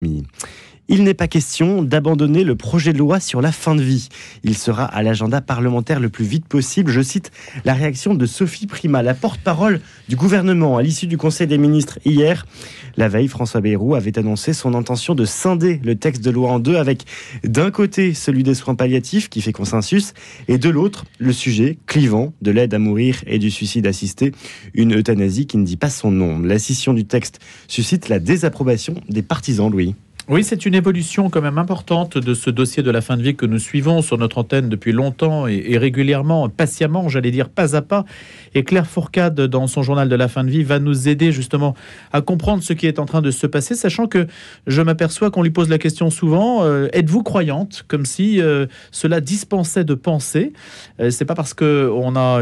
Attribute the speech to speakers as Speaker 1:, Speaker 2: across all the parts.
Speaker 1: Il n'est pas question d'abandonner le projet de loi sur la fin de vie. Il sera à l'agenda parlementaire le plus vite possible. Je cite la réaction de Sophie Primas, la porte-parole du gouvernement à l'issue du Conseil des ministres hier. La veille, François Bayrou avait annoncé son intention de scinder le texte de loi en deux avec d'un côté celui des soins palliatifs qui fait consensus et de l'autre le sujet clivant de l'aide à mourir et du suicide assisté, une euthanasie qui ne dit pas son nom. La scission du texte suscite la désapprobation des partisans, Louis.
Speaker 2: Oui, c'est une évolution quand même importante de ce dossier de la fin de vie que nous suivons sur notre antenne depuis longtemps et régulièrement, patiemment, j'allais dire pas à pas. Et Claire Fourcade, dans son journal de la fin de vie, va nous aider justement à comprendre ce qui est en train de se passer, sachant que je m'aperçois qu'on lui pose la question souvent, êtes-vous croyante? Comme si cela dispensait de penser. C'est pas parce qu'on a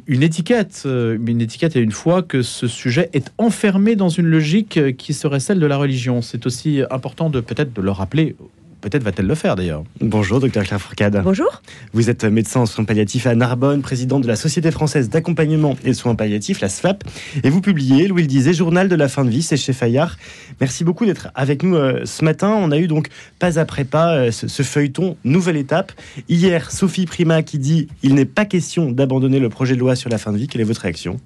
Speaker 2: une étiquette et une foi que ce sujet est enfermé dans une logique qui serait celle de la religion. C'est aussi important peut-être de le rappeler. Peut-être va-t-elle le faire d'ailleurs.
Speaker 1: Bonjour, docteur Claire Fourcade.
Speaker 3: Bonjour.
Speaker 1: Vous êtes médecin en soins palliatifs à Narbonne, présidente de la Société française d'accompagnement et de soins palliatifs, la SFAP. Et vous publiez, Louis le disait, Journal de la fin de vie, c'est chez Fayard. Merci beaucoup d'être avec nous ce matin. On a eu donc pas après pas ce feuilleton, nouvelle étape. Hier, Sophie Primas qui dit « Il n'est pas question d'abandonner le projet de loi sur la fin de vie ». Quelle est votre réaction ?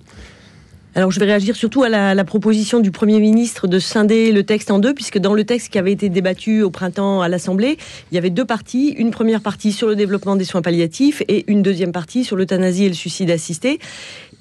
Speaker 3: Alors, je vais réagir surtout à la proposition du Premier ministre de scinder le texte en deux, puisque dans le texte qui avait été débattu au printemps à l'Assemblée, il y avait deux parties. Une première partie sur le développement des soins palliatifs et une deuxième partie sur l'euthanasie et le suicide assisté.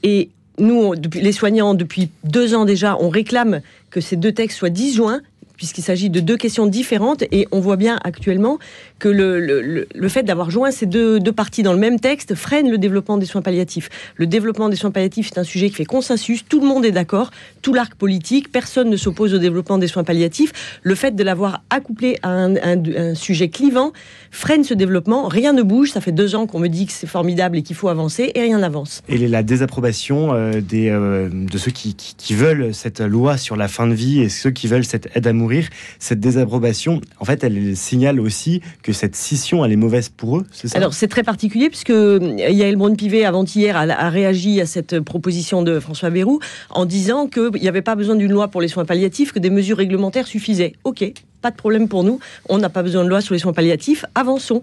Speaker 3: Et nous, les soignants, depuis 2 ans déjà, on réclame que ces deux textes soient disjoints, puisqu'il s'agit de deux questions différentes, et on voit bien actuellement que le fait d'avoir joint ces deux parties dans le même texte freine le développement des soins palliatifs. Le développement des soins palliatifs est un sujet qui fait consensus, tout le monde est d'accord, tout l'arc politique, personne ne s'oppose au développement des soins palliatifs. Le fait de l'avoir accouplé à un sujet clivant freine ce développement, rien ne bouge, ça fait 2 ans qu'on me dit que c'est formidable et qu'il faut avancer, et rien n'avance.
Speaker 1: Et la désapprobation de ceux qui veulent cette loi sur la fin de vie et ceux qui veulent cette aide à mourir, cette désapprobation, en fait, elle signale aussi que cette scission, elle est mauvaise pour eux, c'est ça ?
Speaker 3: Alors, c'est très particulier, puisque Yaël Braun-Pivet, avant-hier, a réagi à cette proposition de François Bayrou en disant qu'il n'y avait pas besoin d'une loi pour les soins palliatifs, que des mesures réglementaires suffisaient. Ok, pas de problème pour nous, on n'a pas besoin de loi sur les soins palliatifs, avançons.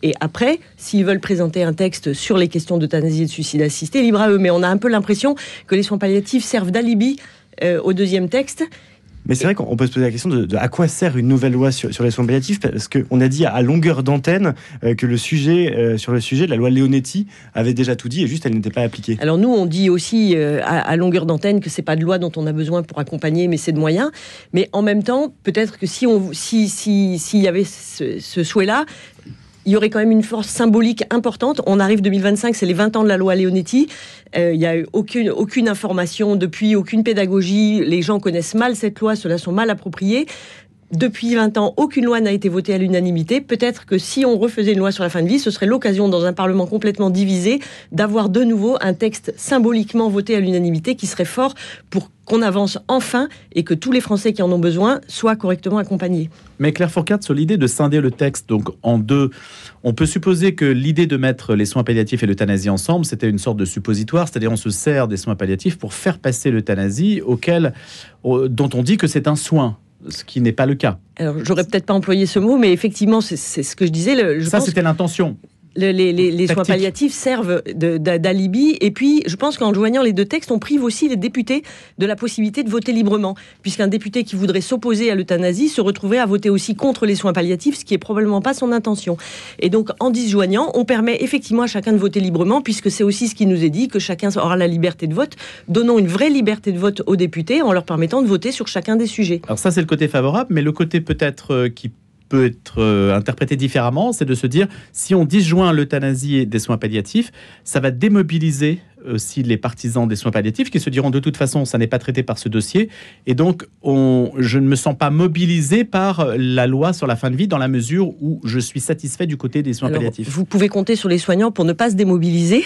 Speaker 3: Et après, s'ils veulent présenter un texte sur les questions d'euthanasie et de suicide assisté, libre à eux. Mais on a un peu l'impression que les soins palliatifs servent d'alibi au deuxième texte.
Speaker 1: Mais c'est vrai qu'on peut se poser la question de à quoi sert une nouvelle loi sur les soins palliatifs, parce qu'on a dit à longueur d'antenne que sur le sujet, la loi Leonetti avait déjà tout dit et juste elle n'était pas appliquée.
Speaker 3: Alors nous, on dit aussi à longueur d'antenne que c'est pas de loi dont on a besoin pour accompagner, mais c'est de moyens. Mais en même temps, peut-être que s'il y avait ce souhait-là, il y aurait quand même une force symbolique importante. On arrive 2025, c'est les 20 ans de la loi Leonetti. Il n'y a eu aucune information depuis, aucune pédagogie. Les gens connaissent mal cette loi, ceux-là sont mal appropriés. Depuis 20 ans, aucune loi n'a été votée à l'unanimité. Peut-être que si on refaisait une loi sur la fin de vie, ce serait l'occasion, dans un Parlement complètement divisé, d'avoir de nouveau un texte symboliquement voté à l'unanimité qui serait fort pour qu'on avance enfin et que tous les Français qui en ont besoin soient correctement accompagnés.
Speaker 2: Mais Claire Fourcade, sur l'idée de scinder le texte donc en deux, on peut supposer que l'idée de mettre les soins palliatifs et l'euthanasie ensemble, c'était une sorte de suppositoire, c'est-à-dire on se sert des soins palliatifs pour faire passer l'euthanasie dont on dit que c'est un soin. Ce qui n'est pas le cas.
Speaker 3: Alors, j'aurais peut-être pas employé ce mot, mais effectivement, c'est ce que je disais.
Speaker 2: C'était l'intention.
Speaker 3: Les soins palliatifs servent d'alibi. Et puis, je pense qu'en joignant les deux textes, on prive aussi les députés de la possibilité de voter librement. Puisqu'un député qui voudrait s'opposer à l'euthanasie se retrouverait à voter aussi contre les soins palliatifs, ce qui est probablement pas son intention. Et donc, en disjoignant, on permet effectivement à chacun de voter librement, puisque c'est aussi ce qui nous est dit, que chacun aura la liberté de vote. Donnons une vraie liberté de vote aux députés en leur permettant de voter sur chacun des sujets.
Speaker 2: Alors ça, c'est le côté favorable, mais le côté peut-être qui peut être interprété différemment, c'est de se dire, si on disjoint l'euthanasie et des soins palliatifs, ça va démobiliser aussi les partisans des soins palliatifs qui se diront de toute façon, ça n'est pas traité par ce dossier, et donc je ne me sens pas mobilisé par la loi sur la fin de vie dans la mesure où je suis satisfait du côté des soins palliatifs.
Speaker 3: Vous pouvez compter sur les soignants pour ne pas se démobiliser.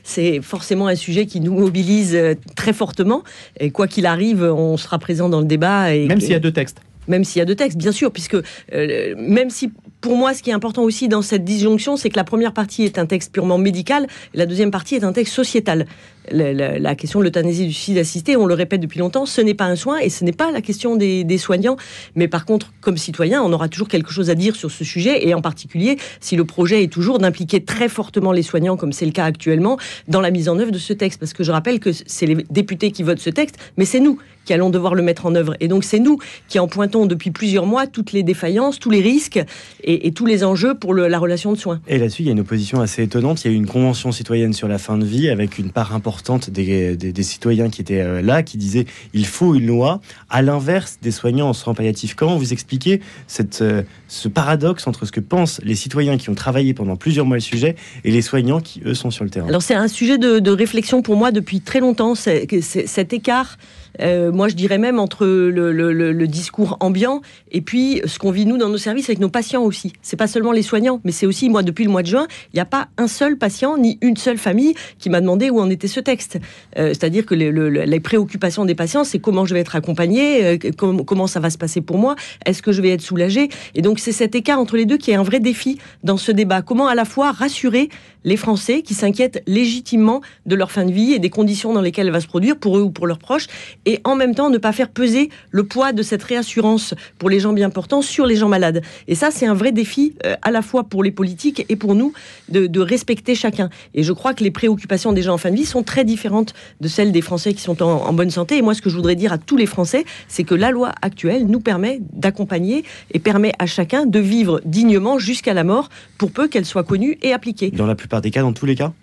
Speaker 3: C'est forcément un sujet qui nous mobilise très fortement, et quoi qu'il arrive, on sera présent dans le débat.
Speaker 2: Même s'il y a deux textes.
Speaker 3: Même s'il y a deux textes, bien sûr, puisque même si pour moi, ce qui est important aussi dans cette disjonction, c'est que la première partie est un texte purement médical, et la deuxième partie est un texte sociétal. La question de l'euthanasie du suicide assisté, on le répète depuis longtemps, ce n'est pas un soin et ce n'est pas la question des soignants. Mais par contre, comme citoyen, on aura toujours quelque chose à dire sur ce sujet, et en particulier si le projet est toujours d'impliquer très fortement les soignants, comme c'est le cas actuellement, dans la mise en œuvre de ce texte. Parce que je rappelle que c'est les députés qui votent ce texte, mais c'est nous qui allons devoir le mettre en œuvre. Et donc c'est nous qui en pointons depuis plusieurs mois toutes les défaillances, tous les risques et tous les enjeux pour la relation de soins.
Speaker 1: Et là-dessus, il y a une opposition assez étonnante. Il y a eu une convention citoyenne sur la fin de vie avec une part importante des citoyens qui étaient là, qui disaient il faut une loi, à l'inverse des soignants en soins palliatifs. Comment vous expliquez ce paradoxe entre ce que pensent les citoyens qui ont travaillé pendant plusieurs mois le sujet et les soignants qui, eux, sont sur le terrain?
Speaker 3: Alors c'est un sujet de réflexion pour moi depuis très longtemps, cet écart. Moi, je dirais même entre le discours ambiant et puis ce qu'on vit nous dans nos services avec nos patients aussi. C'est pas seulement les soignants, mais c'est aussi, moi, depuis le mois de juin, il n'y a pas un seul patient ni une seule famille qui m'a demandé où en était ce texte. C'est-à-dire que les préoccupations des patients, c'est comment je vais être accompagné, comment ça va se passer pour moi, est-ce que je vais être soulagé. Et donc c'est cet écart entre les deux qui est un vrai défi dans ce débat. Comment à la fois rassurer les Français qui s'inquiètent légitimement de leur fin de vie et des conditions dans lesquelles elle va se produire pour eux ou pour leurs proches, et en même temps ne pas faire peser le poids de cette réassurance pour les gens bien portants sur les gens malades. Et ça, c'est un vrai défi à la fois pour les politiques et pour nous de respecter chacun. Et je crois que les préoccupations des gens en fin de vie sont très différentes de celles des Français qui sont en bonne santé. Et moi, ce que je voudrais dire à tous les Français, c'est que la loi actuelle nous permet d'accompagner et permet à chacun de vivre dignement jusqu'à la mort, pour peu qu'elle soit connue et appliquée.
Speaker 1: Dans la plupart des cas, dans tous les cas?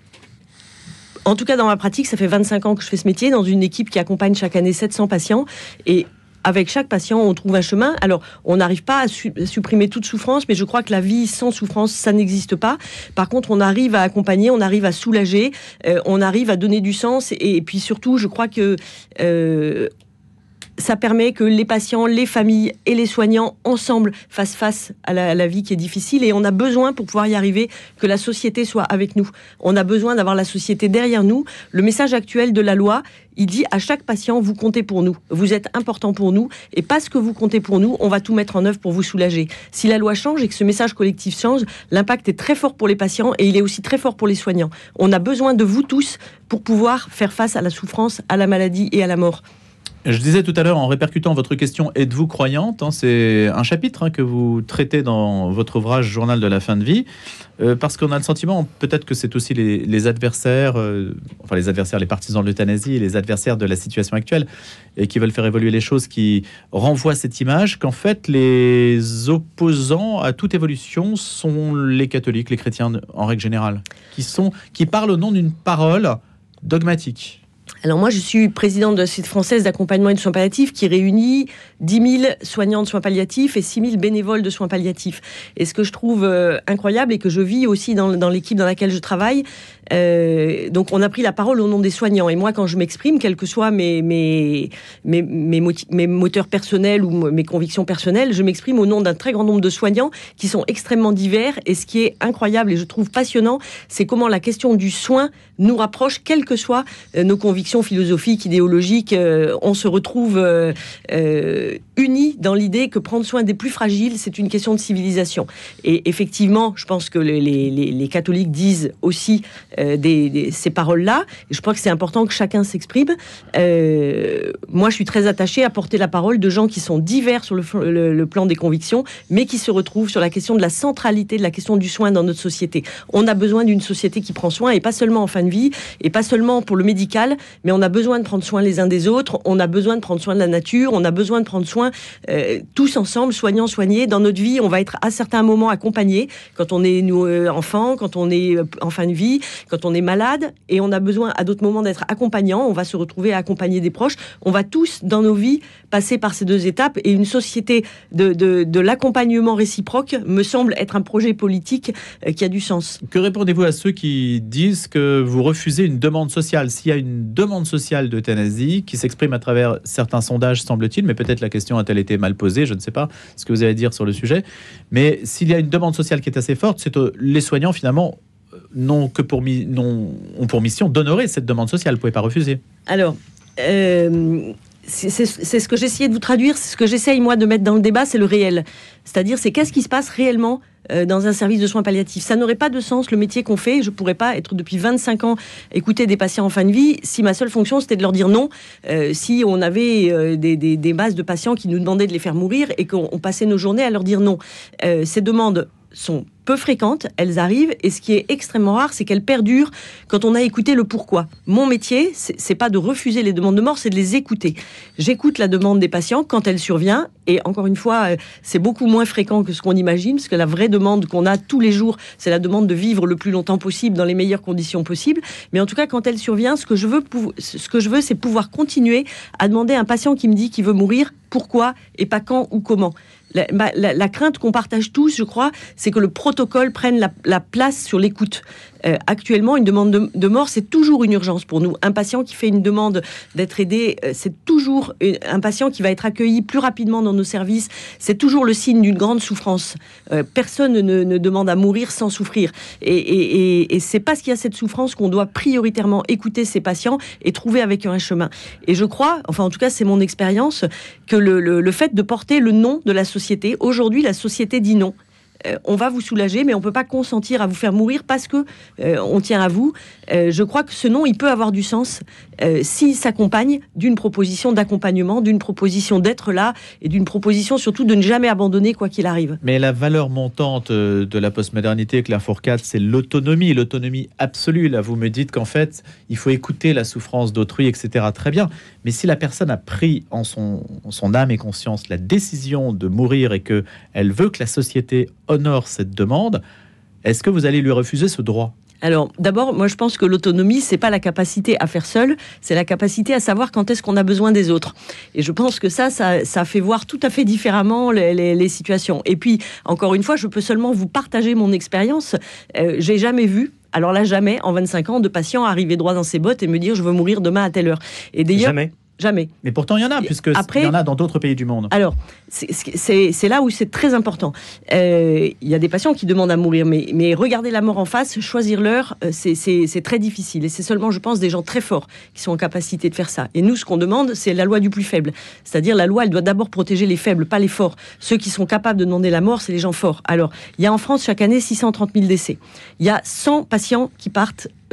Speaker 3: En tout cas, dans ma pratique, ça fait 25 ans que je fais ce métier, dans une équipe qui accompagne chaque année 700 patients. Et avec chaque patient, on trouve un chemin. Alors, on n'arrive pas à supprimer toute souffrance, mais je crois que la vie sans souffrance, ça n'existe pas. Par contre, on arrive à accompagner, on arrive à soulager, on arrive à donner du sens. Et puis surtout, je crois que ça permet que les patients, les familles et les soignants, ensemble, fassent face à la vie qui est difficile. Et on a besoin, pour pouvoir y arriver, que la société soit avec nous. On a besoin d'avoir la société derrière nous. Le message actuel de la loi, il dit à chaque patient, vous comptez pour nous. Vous êtes important pour nous. Et parce que vous comptez pour nous, on va tout mettre en œuvre pour vous soulager. Si la loi change et que ce message collectif change, l'impact est très fort pour les patients et il est aussi très fort pour les soignants. On a besoin de vous tous pour pouvoir faire face à la souffrance, à la maladie et à la mort.
Speaker 2: Je disais tout à l'heure, en répercutant votre question, êtes-vous croyante, c'est un chapitre que vous traitez dans votre ouvrage Journal de la fin de vie, parce qu'on a le sentiment, peut-être que c'est aussi les adversaires, les partisans de l'euthanasie et les adversaires de la situation actuelle, et qui veulent faire évoluer les choses, qui renvoient cette image qu'en fait, les opposants à toute évolution sont les catholiques, les chrétiens en règle générale, qui parlent au nom d'une parole dogmatique.
Speaker 3: Alors moi, je suis présidente de la Société française d'accompagnement et de soins palliatifs qui réunit 10 000 soignants de soins palliatifs et 6 000 bénévoles de soins palliatifs. Et ce que je trouve incroyable et que je vis aussi dans l'équipe dans laquelle je travaille, donc on a pris la parole au nom des soignants. Et moi, quand je m'exprime, quels que soient mes moteurs personnels ou mes convictions personnelles, je m'exprime au nom d'un très grand nombre de soignants qui sont extrêmement divers. Et ce qui est incroyable et je trouve passionnant, c'est comment la question du soin nous rapproche, quelles que soient nos convictions philosophiques, idéologiques. On se retrouve unis dans l'idée que prendre soin des plus fragiles, c'est une question de civilisation. Et effectivement, je pense que les catholiques disent aussi ces paroles-là. Et je crois que c'est important que chacun s'exprime. Moi, je suis très attachée à porter la parole de gens qui sont divers sur le plan des convictions, mais qui se retrouvent sur la question de la centralité de la question du soin dans notre société. On a besoin d'une société qui prend soin, et pas seulement en fin de vie, et pas seulement pour le médical, mais on a besoin de prendre soin les uns des autres, on a besoin de prendre soin de la nature, on a besoin de prendre soin tous ensemble, soignants, soignés. Dans notre vie, on va être à certains moments accompagnés, quand on est enfant, quand on est en fin de vie, quand on est malade, et on a besoin à d'autres moments d'être accompagnant. On va se retrouver à accompagner des proches. On va tous, dans nos vies, passer par ces deux étapes, et une société de l'accompagnement réciproque me semble être un projet politique qui a du sens.
Speaker 2: Que répondez-vous à ceux qui disent que vous refusez une demande sociale? S'il y a une demande sociale d'euthanasie qui s'exprime à travers certains sondages, semble-t-il, mais peut-être la question a-t-elle été mal posée, je ne sais pas ce que vous allez dire sur le sujet, mais s'il y a une demande sociale qui est assez forte, c'est les soignants finalement ont pour mission d'honorer cette demande sociale. Vous ne pouvez pas refuser.
Speaker 3: Alors, c'est ce que j'essayais de vous traduire, c'est ce que j'essaye moi de mettre dans le débat, c'est le réel. C'est-à-dire, c'est qu'est-ce qui se passe réellement dans un service de soins palliatifs. Ça n'aurait pas de sens, le métier qu'on fait. Je ne pourrais pas être depuis 25 ans écouter des patients en fin de vie si ma seule fonction c'était de leur dire non, si on avait des masses de patients qui nous demandaient de les faire mourir et qu'on passait nos journées à leur dire non. Ces demandes sont peu fréquentes, elles arrivent, et ce qui est extrêmement rare, c'est qu'elles perdurent quand on a écouté le pourquoi. Mon métier, c'est pas de refuser les demandes de mort, c'est de les écouter. J'écoute la demande des patients quand elle survient, et encore une fois, c'est beaucoup moins fréquent que ce qu'on imagine, parce que la vraie demande qu'on a tous les jours, c'est la demande de vivre le plus longtemps possible, dans les meilleures conditions possibles. Mais en tout cas, quand elle survient, ce que je veux, c'est pouvoir continuer à demander à un patient qui me dit qu'il veut mourir, pourquoi, et pas quand ou comment. La crainte qu'on partage tous, je crois, c'est que le protocole prenne la place sur l'écoute. Actuellement, une demande de mort, c'est toujours une urgence pour nous. Un patient qui fait une demande d'être aidé, c'est toujours un patient qui va être accueilli plus rapidement dans nos services. C'est toujours le signe d'une grande souffrance. Personne ne demande à mourir sans souffrir. Et c'est parce qu'il y a cette souffrance qu'on doit prioritairement écouter ces patients et trouver avec eux un chemin. Et je crois, enfin en tout cas c'est mon expérience, que le fait de porter le nom de la société, aujourd'hui la société dit non. On va vous soulager, mais on ne peut pas consentir à vous faire mourir parce que on tient à vous. Je crois que ce nom, il peut avoir du sens s'il s'accompagne d'une proposition d'accompagnement, d'une proposition d'être là et d'une proposition surtout de ne jamais abandonner quoi qu'il arrive.
Speaker 2: Mais la valeur montante de la postmodernité, Claire Fourcade, c'est l'autonomie absolue. Là, vous me dites qu'en fait, il faut écouter la souffrance d'autrui, etc. Très bien. Mais si la personne a pris en son âme et conscience la décision de mourir et qu'elle veut que la société honore cette demande, est-ce que vous allez lui refuser ce droit ?
Speaker 3: Alors, d'abord, moi, je pense que l'autonomie, c'est pas la capacité à faire seul, c'est la capacité à savoir quand est-ce qu'on a besoin des autres. Et je pense que ça fait voir tout à fait différemment les situations. Et puis, encore une fois, je peux seulement vous partager mon expérience. J'ai jamais vu, alors là, jamais, en 25 ans, de patient arriver droit dans ses bottes et me dire « je veux mourir demain à telle heure ». Et d'ailleurs, jamais.
Speaker 2: Mais pourtant, il y en a, puisque il y en a dans d'autres pays du monde.
Speaker 3: Alors, c'est là où c'est très important. Il y a des patients qui demandent à mourir, mais regarder la mort en face, choisir l'heure, c'est très difficile. Et c'est seulement, je pense, des gens très forts qui sont en capacité de faire ça. Et nous, ce qu'on demande, c'est la loi du plus faible. C'est-à-dire, la loi, elle doit d'abord protéger les faibles, pas les forts. Ceux qui sont capables de demander la mort, c'est les gens forts. Alors, il y a en France, chaque année, 630 000 décès. Il y a 100 patients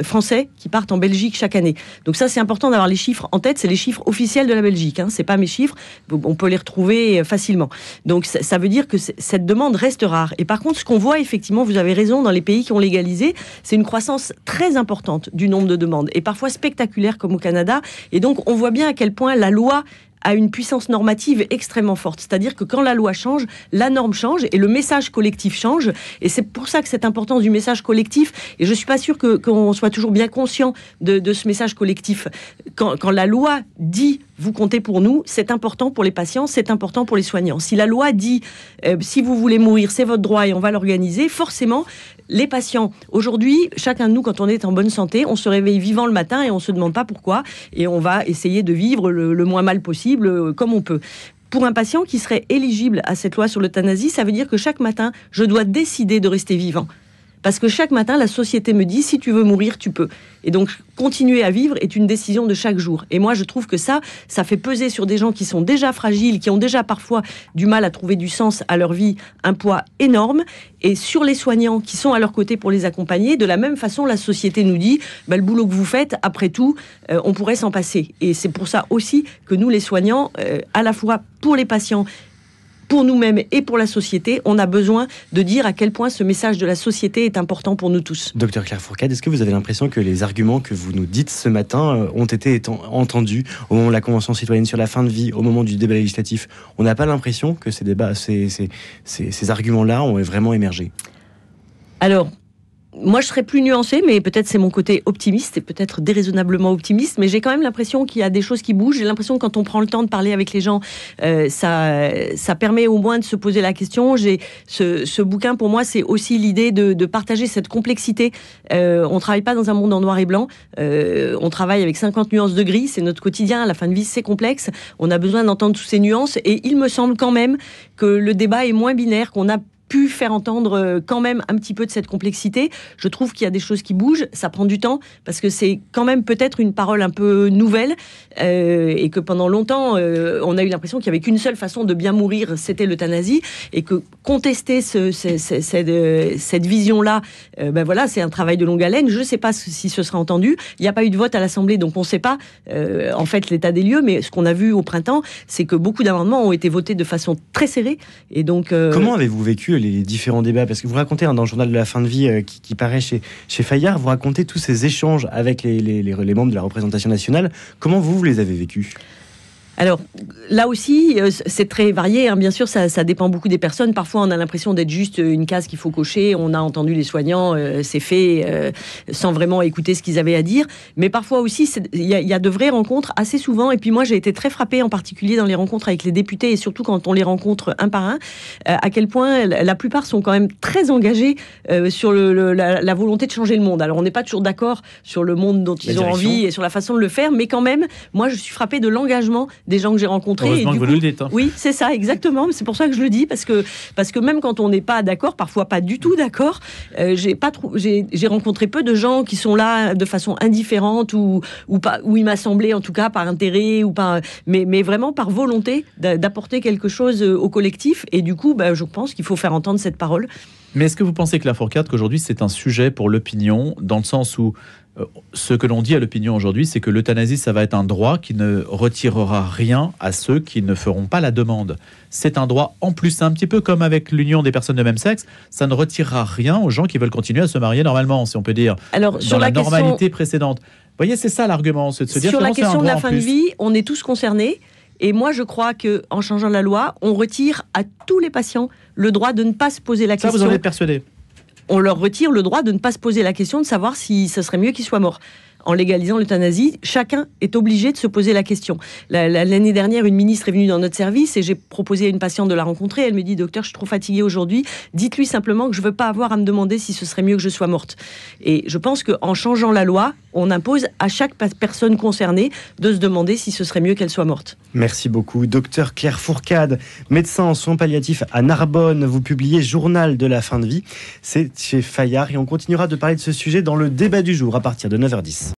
Speaker 3: français qui partent en Belgique chaque année. Donc ça, c'est important d'avoir les chiffres en tête. C'est les chiffres officiels de la Belgique. C'est pas mes chiffres. On peut les retrouver facilement. Donc ça veut dire que cette demande reste rare. Et par contre, ce qu'on voit effectivement, vous avez raison, dans les pays qui ont légalisé, c'est une croissance très importante du nombre de demandes et parfois spectaculaire comme au Canada. Et donc, on voit bien à quel point la loi a une puissance normative extrêmement forte. C'est-à-dire que quand la loi change, la norme change et le message collectif change. Et c'est pour ça que cette importance du message collectif, et je ne suis pas sûre qu'on soit toujours bien conscient de ce message collectif. Quand la loi dit « vous comptez pour nous », c'est important pour les patients, c'est important pour les soignants. Si la loi dit « si vous voulez mourir, c'est votre droit et on va l'organiser », forcément, les patients, aujourd'hui, chacun de nous, quand on est en bonne santé, on se réveille vivant le matin et on ne se demande pas pourquoi. Et on va essayer de vivre le moins mal possible, comme on peut. Pour un patient qui serait éligible à cette loi sur l'euthanasie, ça veut dire que chaque matin, je dois décider de rester vivant. Parce que chaque matin, la société me dit, si tu veux mourir, tu peux. Et donc, continuer à vivre est une décision de chaque jour. Et moi, je trouve que ça fait peser sur des gens qui sont déjà fragiles, qui ont déjà parfois du mal à trouver du sens à leur vie, un poids énorme. Et sur les soignants qui sont à leur côté pour les accompagner, de la même façon, la société nous dit, le boulot que vous faites, après tout, on pourrait s'en passer. Et c'est pour ça aussi que nous, les soignants, à la fois pour les patients, pour nous-mêmes et pour la société, on a besoin de dire à quel point ce message de la société est important pour nous tous.
Speaker 1: Docteur Claire Fourcade, est-ce que vous avez l'impression que les arguments que vous nous dites ce matin ont été entendus au moment de la Convention citoyenne sur la fin de vie, au moment du débat législatif ? On n'a pas l'impression que ces débats, ces arguments-là ont vraiment émergé ?
Speaker 3: Alors, moi, je serais plus nuancée, mais peut-être c'est mon côté optimiste et peut-être déraisonnablement optimiste, mais j'ai quand même l'impression qu'il y a des choses qui bougent. J'ai l'impression que quand on prend le temps de parler avec les gens, ça permet au moins de se poser la question. Ce bouquin, pour moi, c'est aussi l'idée de partager cette complexité. On travaille pas dans un monde en noir et blanc. On travaille avec 50 nuances de gris. C'est notre quotidien. À la fin de vie, c'est complexe. On a besoin d'entendre toutes ces nuances. Et il me semble quand même que le débat est moins binaire, qu'on a pu faire entendre quand même un petit peu de cette complexité. Je trouve qu'il y a des choses qui bougent, ça prend du temps, parce que c'est quand même peut-être une parole un peu nouvelle, et que pendant longtemps, on a eu l'impression qu'il n'y avait qu'une seule façon de bien mourir, c'était l'euthanasie, et que contester cette vision-là, voilà, c'est un travail de longue haleine. Je ne sais pas si ce sera entendu. Il n'y a pas eu de vote à l'Assemblée, donc on ne sait pas en fait l'état des lieux, mais ce qu'on a vu au printemps, c'est que beaucoup d'amendements ont été votés de façon très serrée, et donc...
Speaker 1: Comment avez-vous vécu les différents débats? Parce que vous racontez dans le journal de la fin de vie qui paraît chez Fayard, vous racontez tous ces échanges avec les membres de la représentation nationale. Comment vous les avez vécus?
Speaker 3: Alors, là aussi, c'est très varié. Bien sûr, ça dépend beaucoup des personnes. Parfois, on a l'impression d'être juste une case qu'il faut cocher. On a entendu les soignants, c'est fait, sans vraiment écouter ce qu'ils avaient à dire. Mais parfois aussi, il y a de vraies rencontres assez souvent. Et puis moi, j'ai été très frappée, en particulier dans les rencontres avec les députés, et surtout quand on les rencontre un par un, à quel point la plupart sont quand même très engagés sur la volonté de changer le monde. Alors, on n'est pas toujours d'accord sur le monde dont ils ont envie et sur la façon de le faire, mais quand même, moi, je suis frappée de l'engagement des gens que j'ai rencontrés.
Speaker 2: Heureusement que vous nous le dites.
Speaker 3: Oui, c'est ça, exactement. C'est pour ça que je le dis, parce que même quand on n'est pas d'accord, parfois pas du tout d'accord, j'ai rencontré peu de gens qui sont là de façon indifférente ou il m'a semblé, en tout cas, par intérêt ou par, mais vraiment par volonté d'apporter quelque chose au collectif. Et du coup, je pense qu'il faut faire entendre cette parole.
Speaker 2: Mais est-ce que vous pensez, Claire Fourcade, qu'aujourd'hui c'est un sujet pour l'opinion, dans le sens où ce que l'on dit à l'opinion aujourd'hui, c'est que l'euthanasie, ça va être un droit qui ne retirera rien à ceux qui ne feront pas la demande. C'est un droit en plus, c'est un petit peu comme avec l'union des personnes de même sexe, ça ne retirera rien aux gens qui veulent continuer à se marier normalement, si on peut dire,
Speaker 3: alors,
Speaker 2: dans la normalité précédente. Vous voyez, c'est ça l'argument, c'est de se dire
Speaker 3: sur la question de la fin de
Speaker 2: plus.
Speaker 3: vie, on est tous concernés. Et moi, je crois qu'en changeant la loi, on retire à tous les patients le droit de ne pas se poser la question.
Speaker 2: Ça, vous en êtes persuadé?
Speaker 3: On leur retire le droit de ne pas se poser la question de savoir si ce serait mieux qu'ils soient morts. En légalisant l'euthanasie, chacun est obligé de se poser la question. L'année dernière, une ministre est venue dans notre service et j'ai proposé à une patiente de la rencontrer. Elle me dit: docteur, je suis trop fatiguée aujourd'hui. Dites-lui simplement que je ne veux pas avoir à me demander si ce serait mieux que je sois morte. Et je pense qu'en changeant la loi, on impose à chaque personne concernée de se demander si ce serait mieux qu'elle soit morte.
Speaker 1: Merci beaucoup. Docteur Claire Fourcade, médecin en soins palliatifs à Narbonne. Vous publiez Journal de la fin de vie. C'est chez Fayard et on continuera de parler de ce sujet dans le débat du jour à partir de 9h10.